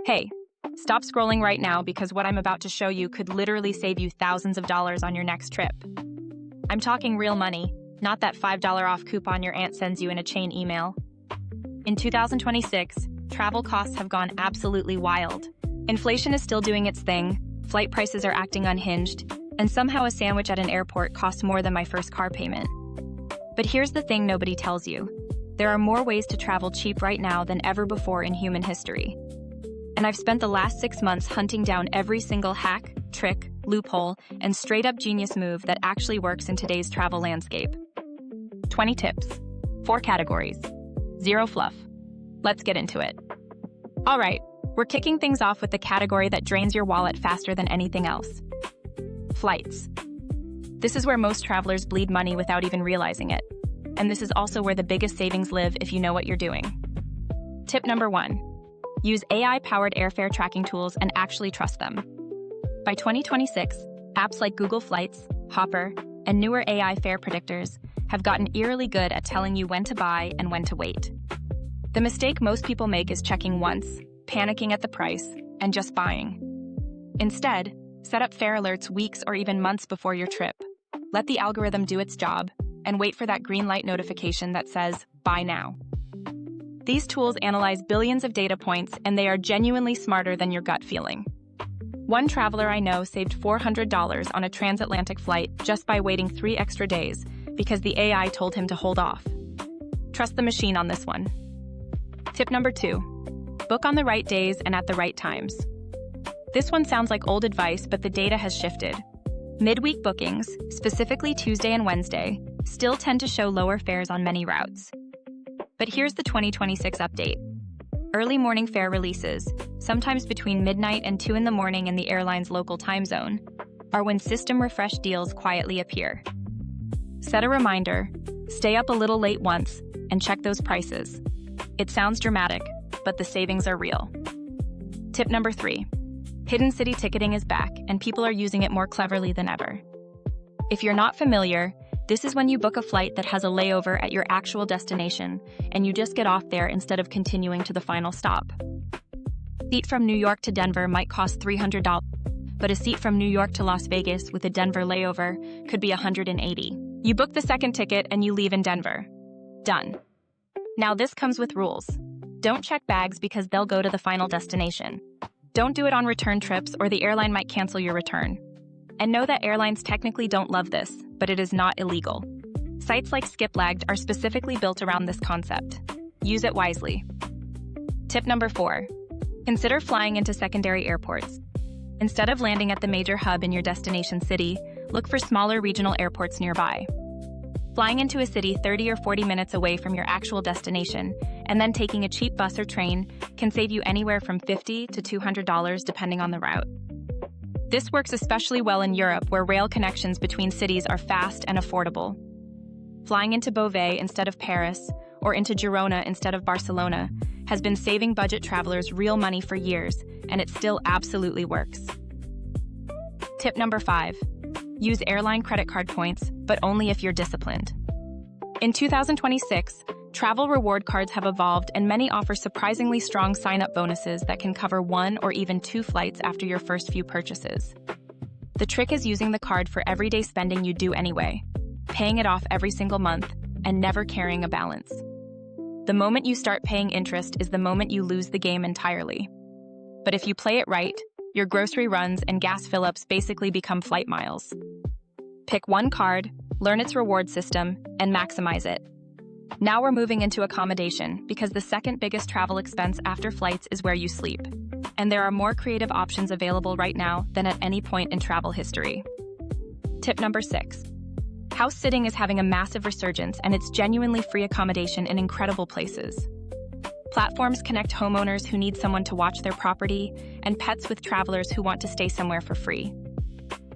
Hey, stop scrolling right now because what I'm about to show you could literally save you thousands of dollars on your next trip. I'm talking real money, not that $5 off coupon your aunt sends you in a chain email. In 2026, travel costs have gone absolutely wild. Inflation is still doing its thing, flight prices are acting unhinged, and somehow a sandwich at an airport costs more than my first car payment. But here's the thing nobody tells you. There are more ways to travel cheap right now than ever before in human history. And I've spent the last 6 months hunting down every single hack, trick, loophole, and straight-up genius move that actually works in today's travel landscape. 20 tips, 4 categories, 0 fluff. Let's get into it. All right, we're kicking things off with the category that drains your wallet faster than anything else. Flights. This is where most travelers bleed money without even realizing it. And this is also where the biggest savings live if you know what you're doing. Tip number 1. Use AI-powered airfare tracking tools and actually trust them. By 2026, apps like Google Flights, Hopper, and newer AI fare predictors have gotten eerily good at telling you when to buy and when to wait. The mistake most people make is checking once, panicking at the price, and just buying. Instead, set up fare alerts weeks or even months before your trip. Let the algorithm do its job, and wait for that green light notification that says, "Buy now." These tools analyze billions of data points, and they are genuinely smarter than your gut feeling. One traveler I know saved $400 on a transatlantic flight just by waiting 3 extra days because the AI told him to hold off. Trust the machine on this one. Tip number 2. Book on the right days and at the right times. This one sounds like old advice, but the data has shifted. Midweek bookings, specifically Tuesday and Wednesday, still tend to show lower fares on many routes. But here's the 2026 update. Early morning fare releases, sometimes between midnight and 2 in the morning in the airline's local time zone, are when system refresh deals quietly appear. Set a reminder, stay up a little late once, and check those prices. It sounds dramatic, but the savings are real. Tip number 3. Hidden city ticketing is back, and people are using it more cleverly than ever. If you're not familiar, this is when you book a flight that has a layover at your actual destination, and you just get off there instead of continuing to the final stop. A seat from New York to Denver might cost $300, but a seat from New York to Las Vegas with a Denver layover could be $180. You book the second ticket and you leave in Denver. Done. Now this comes with rules. Don't check bags because they'll go to the final destination. Don't do it on return trips or the airline might cancel your return. And know that airlines technically don't love this, but it is not illegal. Sites like Skiplagged are specifically built around this concept. Use it wisely. Tip number 4. Consider flying into secondary airports. Instead of landing at the major hub in your destination city, look for smaller regional airports nearby. Flying into a city 30 or 40 minutes away from your actual destination, and then taking a cheap bus or train can save you anywhere from $50 to $200 depending on the route. This works especially well in Europe, where rail connections between cities are fast and affordable. Flying into Beauvais instead of Paris, or into Girona instead of Barcelona, has been saving budget travelers real money for years, and it still absolutely works. Tip number 5. Use airline credit card points, but only if you're disciplined. In 2026, travel reward cards have evolved, and many offer surprisingly strong sign-up bonuses that can cover 1 or even 2 flights after your first few purchases. The trick is using the card for everyday spending you do anyway, paying it off every single month, and never carrying a balance. The moment you start paying interest is the moment you lose the game entirely. But if you play it right, your grocery runs and gas fill-ups basically become flight miles. Pick one card, learn its reward system, and maximize it. Now we're moving into accommodation, because the second biggest travel expense after flights is where you sleep. And there are more creative options available right now than at any point in travel history. Tip number 6. House sitting is having a massive resurgence, and it's genuinely free accommodation in incredible places. Platforms connect homeowners who need someone to watch their property and pets with travelers who want to stay somewhere for free.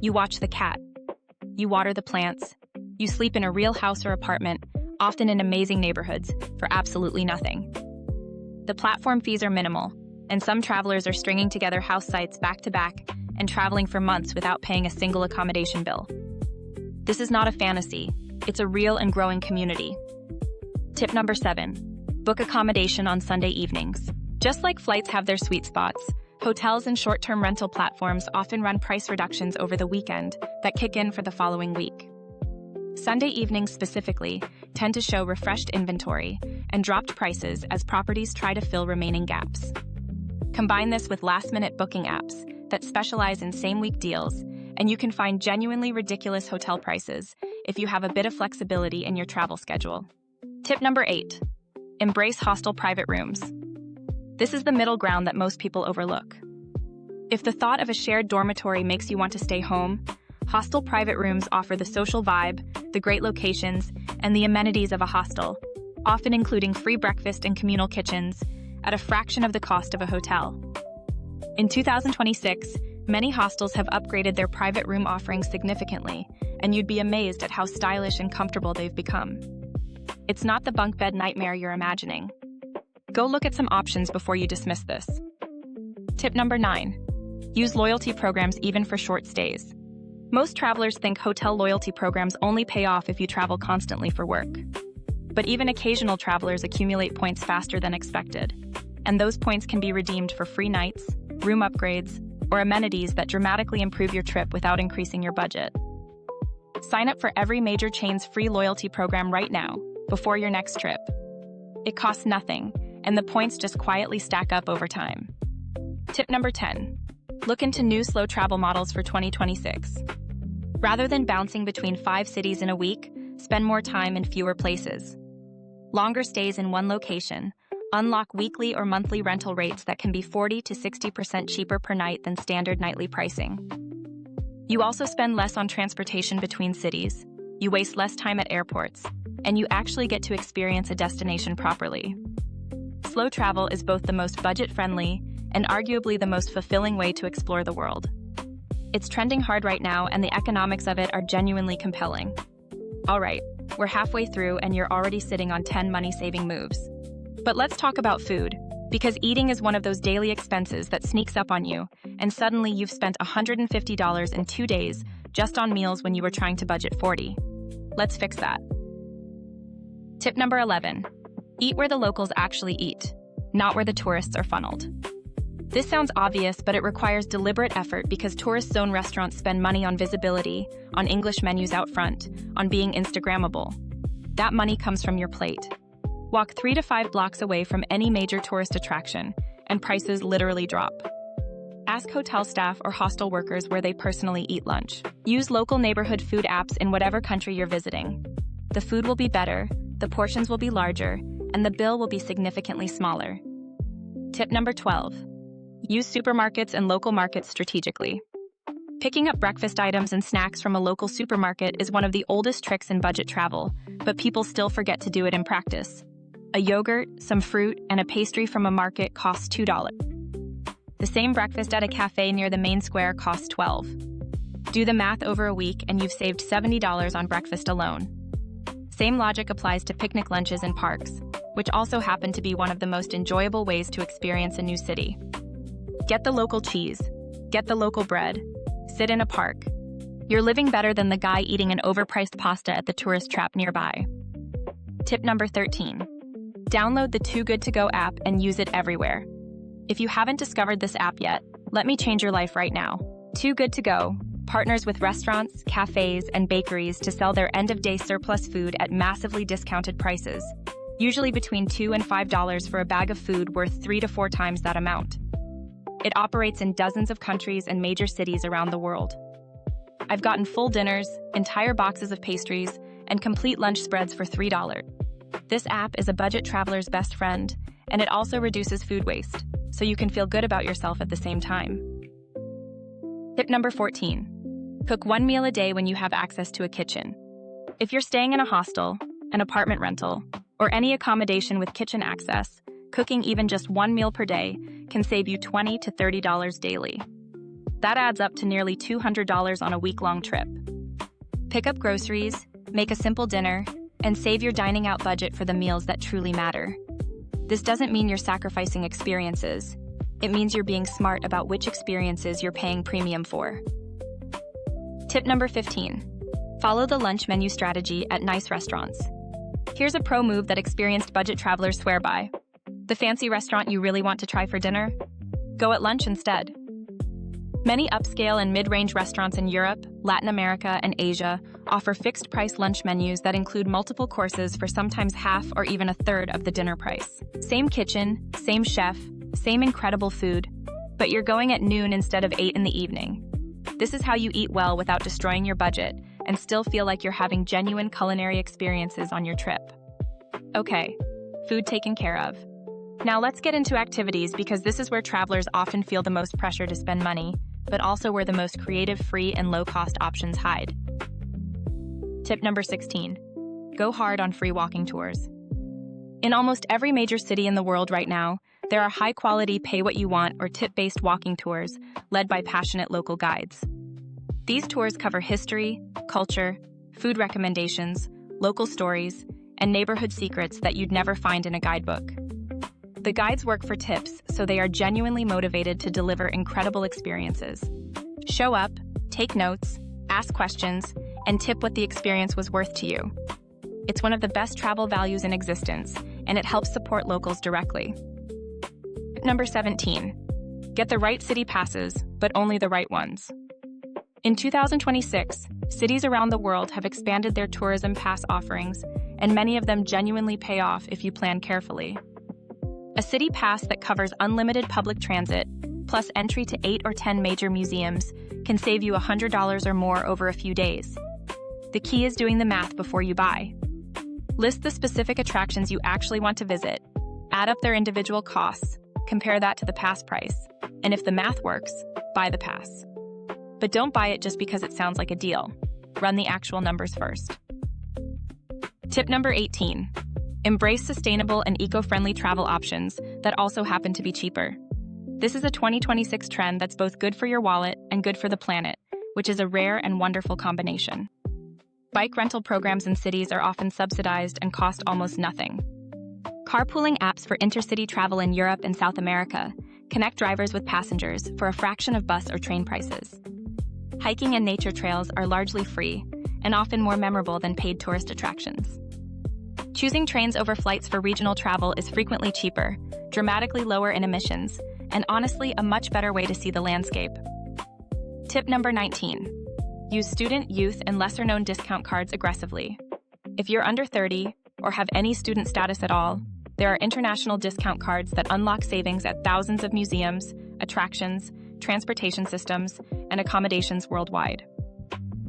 You watch the cat. You water the plants. You sleep in a real house or apartment, often in amazing neighborhoods, for absolutely nothing. The platform fees are minimal, and some travelers are stringing together house sites back to back and traveling for months without paying a single accommodation bill. This is not a fantasy. It's a real and growing community. Tip number 7. Book accommodation on Sunday evenings. Just like flights have their sweet spots, hotels and short-term rental platforms often run price reductions over the weekend that kick in for the following week. Sunday evenings specifically tend to show refreshed inventory and dropped prices as properties try to fill remaining gaps. Combine this with last-minute booking apps that specialize in same-week deals, and you can find genuinely ridiculous hotel prices if you have a bit of flexibility in your travel schedule. Tip number 8. Embrace hostel private rooms. This is the middle ground that most people overlook. If the thought of a shared dormitory makes you want to stay home, hostel private rooms offer the social vibe, the great locations, and the amenities of a hostel, often including free breakfast and communal kitchens, at a fraction of the cost of a hotel. In 2026, many hostels have upgraded their private room offerings significantly, and you'd be amazed at how stylish and comfortable they've become. It's not the bunk bed nightmare you're imagining. Go look at some options before you dismiss this. Tip number 9. Use loyalty programs even for short stays. Most travelers think hotel loyalty programs only pay off if you travel constantly for work. But even occasional travelers accumulate points faster than expected, and those points can be redeemed for free nights, room upgrades, or amenities that dramatically improve your trip without increasing your budget. Sign up for every major chain's free loyalty program right now, before your next trip. It costs nothing, and the points just quietly stack up over time. Tip number 10. Look into new slow travel models for 2026. Rather than bouncing between 5 cities in a week, spend more time in fewer places. Longer stays in one location unlock weekly or monthly rental rates that can be 40 to 60% cheaper per night than standard nightly pricing. You also spend less on transportation between cities, you waste less time at airports, and you actually get to experience a destination properly. Slow travel is both the most budget-friendly and arguably the most fulfilling way to explore the world. It's trending hard right now, and the economics of it are genuinely compelling. All right, we're halfway through and you're already sitting on 10 money-saving moves. But let's talk about food, because eating is one of those daily expenses that sneaks up on you, and suddenly you've spent $150 in 2 days just on meals when you were trying to budget 40. Let's fix that. Tip number 11. Eat where the locals actually eat, not where the tourists are funneled. This sounds obvious, but it requires deliberate effort because tourist zone restaurants spend money on visibility, on English menus out front, on being Instagrammable. That money comes from your plate. Walk 3 to 5 blocks away from any major tourist attraction, and prices literally drop. Ask hotel staff or hostel workers where they personally eat lunch. Use local neighborhood food apps in whatever country you're visiting. The food will be better, the portions will be larger, and the bill will be significantly smaller. Tip number 12. Use supermarkets and local markets strategically. Picking up breakfast items and snacks from a local supermarket is one of the oldest tricks in budget travel, but people still forget to do it in practice. A yogurt, some fruit, and a pastry from a market costs $2. The same breakfast at a cafe near the main square costs $12. Do the math over a week and you've saved $70 on breakfast alone. Same logic applies to picnic lunches in parks, which also happen to be one of the most enjoyable ways to experience a new city. Get the local cheese, get the local bread, sit in a park. You're living better than the guy eating an overpriced pasta at the tourist trap nearby. Tip number 13. Download the Too Good To Go app and use it everywhere. If you haven't discovered this app yet, let me change your life right now. Too Good To Go partners with restaurants, cafes, and bakeries to sell their end-of-day surplus food at massively discounted prices, usually between $2 and $5 for a bag of food worth 3 to 4 times that amount. It operates in dozens of countries and major cities around the world. I've gotten full dinners, entire boxes of pastries, and complete lunch spreads for $3. This app is a budget traveler's best friend, and it also reduces food waste, so you can feel good about yourself at the same time. Tip number 14. Cook 1 meal a day when you have access to a kitchen. If you're staying in a hostel, an apartment rental, or any accommodation with kitchen access, cooking even just 1 meal per day can save you $20 to $30 daily. That adds up to nearly $200 on a week-long trip. Pick up groceries, make a simple dinner, and save your dining out budget for the meals that truly matter. This doesn't mean you're sacrificing experiences. It means you're being smart about which experiences you're paying premium for. Tip number 15. Follow the lunch menu strategy at nice restaurants. Here's a pro move that experienced budget travelers swear by. The fancy restaurant you really want to try for dinner? Go at lunch instead. Many upscale and mid-range restaurants in Europe, Latin America, and Asia offer fixed-price lunch menus that include multiple courses for sometimes half or even a third of the dinner price. Same kitchen, same chef, same incredible food, but you're going at noon instead of 8 in the evening. This is how you eat well without destroying your budget and still feel like you're having genuine culinary experiences on your trip. Okay, food taken care of. Now let's get into activities, because this is where travelers often feel the most pressure to spend money, but also where the most creative, free, and low-cost options hide. Tip number 16. Go hard on free walking tours. In almost every major city in the world right now, there are high-quality, pay-what-you-want or tip-based walking tours led by passionate local guides. These tours cover history, culture, food recommendations, local stories, and neighborhood secrets that you'd never find in a guidebook. The guides work for tips, so they are genuinely motivated to deliver incredible experiences. Show up, take notes, ask questions, and tip what the experience was worth to you. It's one of the best travel values in existence, and it helps support locals directly. Number 17. Get the right city passes, but only the right ones. In 2026, cities around the world have expanded their tourism pass offerings, and many of them genuinely pay off if you plan carefully. A city pass that covers unlimited public transit, plus entry to 8 or 10 major museums, can save you $100 or more over a few days. The key is doing the math before you buy. List the specific attractions you actually want to visit, add up their individual costs, compare that to the pass price, and if the math works, buy the pass. But don't buy it just because it sounds like a deal. Run the actual numbers first. Tip number 18. Embrace sustainable and eco-friendly travel options that also happen to be cheaper. This is a 2026 trend that's both good for your wallet and good for the planet, which is a rare and wonderful combination. Bike rental programs in cities are often subsidized and cost almost nothing. Carpooling apps for intercity travel in Europe and South America connect drivers with passengers for a fraction of bus or train prices. Hiking and nature trails are largely free and often more memorable than paid tourist attractions. Choosing trains over flights for regional travel is frequently cheaper, dramatically lower in emissions, and honestly a much better way to see the landscape. Tip number 19. Use student, youth, and lesser-known discount cards aggressively. If you're under 30 or have any student status at all, there are international discount cards that unlock savings at thousands of museums, attractions, transportation systems, and accommodations worldwide.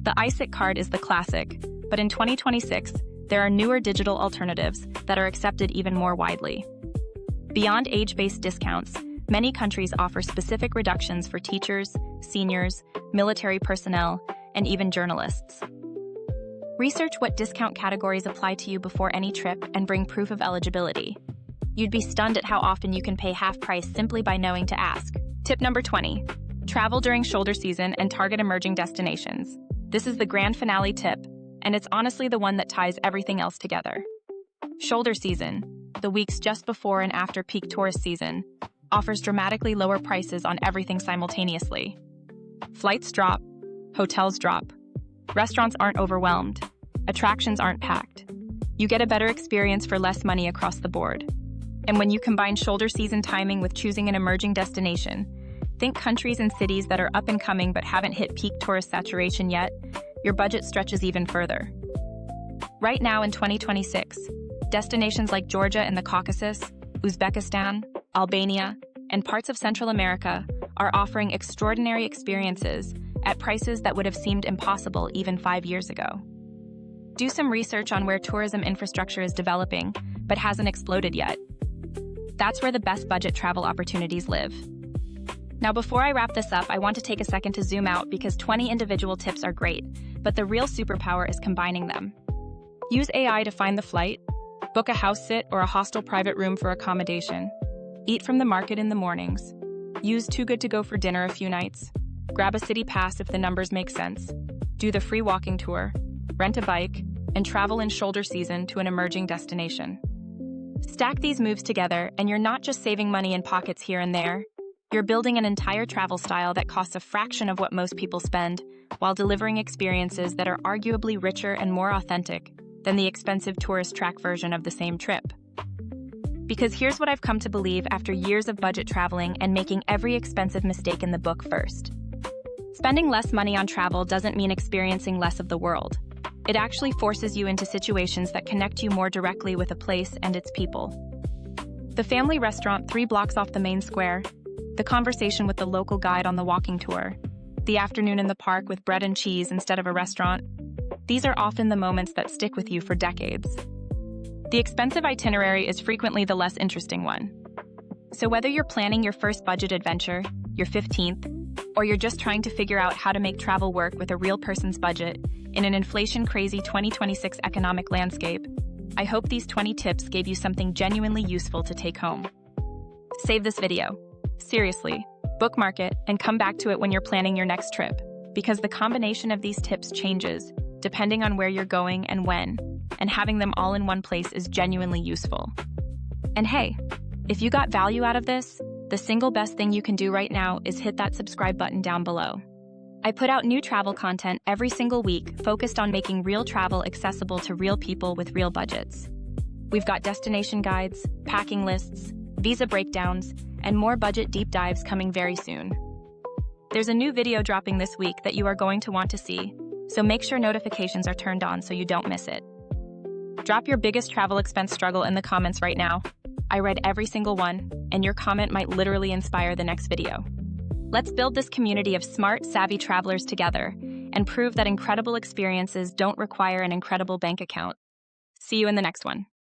The ISIC card is the classic, but in 2026, there are newer digital alternatives that are accepted even more widely. Beyond age-based discounts, many countries offer specific reductions for teachers, seniors, military personnel, and even journalists. Research what discount categories apply to you before any trip and bring proof of eligibility. You'd be stunned at how often you can pay half price simply by knowing to ask. Tip number 20. Travel during shoulder season and target emerging destinations. This is the grand finale tip, and it's honestly the one that ties everything else together. Shoulder season, the weeks just before and after peak tourist season, offers dramatically lower prices on everything simultaneously. Flights drop, hotels drop, restaurants aren't overwhelmed, attractions aren't packed. You get a better experience for less money across the board. And when you combine shoulder season timing with choosing an emerging destination, think countries and cities that are up and coming but haven't hit peak tourist saturation yet, your budget stretches even further. Right now in 2026, destinations like Georgia in the Caucasus, Uzbekistan, Albania, and parts of Central America are offering extraordinary experiences at prices that would have seemed impossible even 5 years ago. Do some research on where tourism infrastructure is developing but hasn't exploded yet. That's where the best budget travel opportunities live. Now, before I wrap this up, I want to take a second to zoom out, because 20 individual tips are great, but the real superpower is combining them. Use AI to find the flight, book a house sit or a hostel private room for accommodation, eat from the market in the mornings, use Too Good to Go for dinner a few nights, grab a city pass if the numbers make sense, do the free walking tour, rent a bike, and travel in shoulder season to an emerging destination. Stack these moves together, and you're not just saving money in pockets here and there. You're building an entire travel style that costs a fraction of what most people spend, while delivering experiences that are arguably richer and more authentic than the expensive tourist track version of the same trip. Because here's what I've come to believe after years of budget traveling and making every expensive mistake in the book first. Spending less money on travel doesn't mean experiencing less of the world. It actually forces you into situations that connect you more directly with a place and its people. The family restaurant 3 blocks off the main square, the conversation with the local guide on the walking tour, the afternoon in the park with bread and cheese instead of a restaurant. These are often the moments that stick with you for decades. The expensive itinerary is frequently the less interesting one. So whether you're planning your first budget adventure, your 15th, or you're just trying to figure out how to make travel work with a real person's budget in an inflation-crazy 2026 economic landscape, I hope these 20 tips gave you something genuinely useful to take home. Save this video. Seriously, bookmark it and come back to it when you're planning your next trip, because the combination of these tips changes depending on where you're going and when, and having them all in one place is genuinely useful. And hey, if you got value out of this, the single best thing you can do right now is hit that subscribe button down below. I put out new travel content every single week focused on making real travel accessible to real people with real budgets. We've got destination guides, packing lists, visa breakdowns, and more budget deep dives coming very soon. There's a new video dropping this week that you are going to want to see, so make sure notifications are turned on so you don't miss it. Drop your biggest travel expense struggle in the comments right now. I read every single one, and your comment might literally inspire the next video. Let's build this community of smart, savvy travelers together and prove that incredible experiences don't require an incredible bank account. See you in the next one.